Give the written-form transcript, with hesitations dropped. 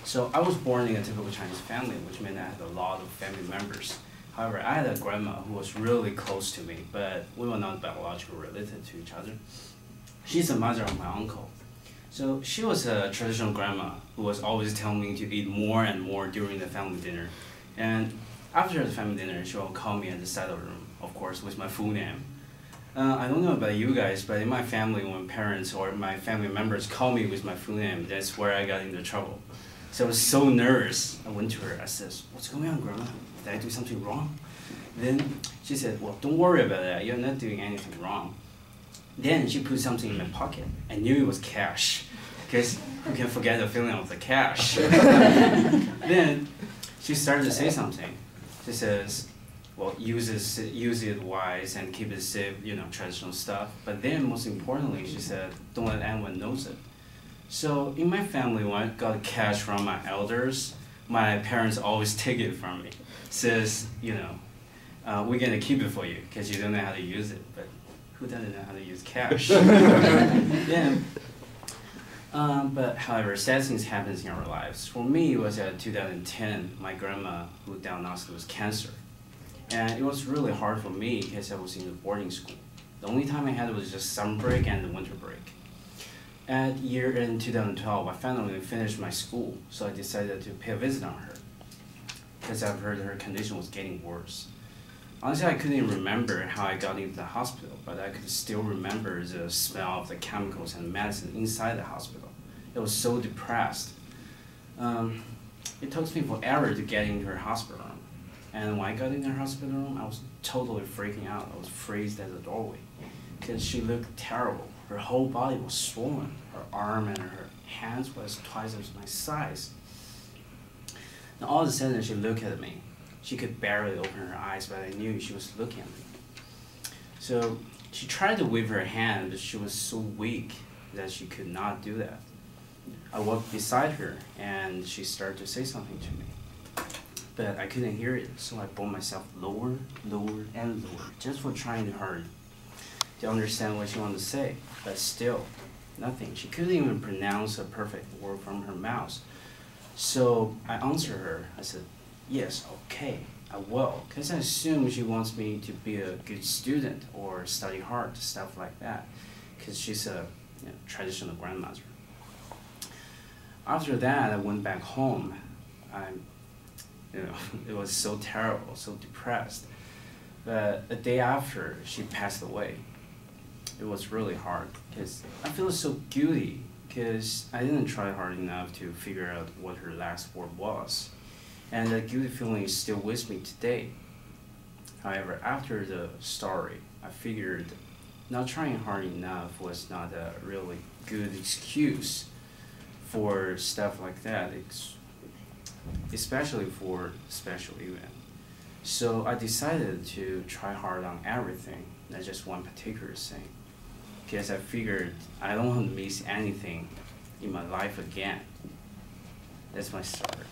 So I was born in a typical Chinese family, which meant I had a lot of family members. However, I had a grandma who was really close to me, but we were not biologically related to each other. She's the mother of my uncle. So she was a traditional grandma who was always telling me to eat more and more during the family dinner. And after the family dinner, she will call me at the side of the room, of course, with my full name. I don't know about you guys, but in my family, when parents or my family members call me with my full name, that's where I got into trouble. So I was so nervous. I went to her, I said, "What's going on, Grandma? Did I do something wrong?" Then she said, "Well, don't worry about that. You're not doing anything wrong." Then she put something in my pocket. I knew it was cash, because you can forget the feeling of the cash. Then she started to say something. She says, "Well, use it wise and keep it safe, traditional stuff." But then, most importantly, she said, "Don't let anyone knows it." So in my family, when I got cash from my elders, my parents always take it from me. Says, we're gonna keep it for you because you don't know how to use it. But who doesn't know how to use cash? Yeah. But however, sad things happens in our lives. For me, it was at 2010. My grandma who diagnosed with cancer. And it was really hard for me because I was in the boarding school. The only time I had was just summer break and the winter break. At year in 2012, I finally finished my school, so I decided to pay a visit on her because I've heard her condition was getting worse. Honestly, I couldn't even remember how I got into the hospital, but I could still remember the smell of the chemicals and medicine inside the hospital. I was so depressed. It took me forever to get into her hospital room. And when I got in her hospital room, I was totally freaking out. I was freezed at the doorway because she looked terrible. Her whole body was swollen. Her arm and her hands was twice as my size. And all of a sudden, she looked at me. She could barely open her eyes, but I knew she was looking at me. So she tried to wave her hand, but she was so weak that she could not do that. I walked beside her, and she started to say something to me. But I couldn't hear it, so I brought myself lower, lower, and lower, just for trying hard to understand what she wanted to say. But still, nothing. She couldn't even pronounce a perfect word from her mouth. So I answered her. I said, "Yes, okay, I will," because I assume she wants me to be a good student or study hard, stuff like that, because she's a traditional grandmother. After that, I went back home. It was so terrible, so depressed. But a day after, she passed away. It was really hard because I feel so guilty because I didn't try hard enough to figure out what her last word was. And that guilty feeling is still with me today. However, after the story, I figured not trying hard enough was not a really good excuse for stuff like that, especially for special event. So I decided to try hard on everything, not just one particular thing, because I figured I don't want to miss anything in my life again. That's my story.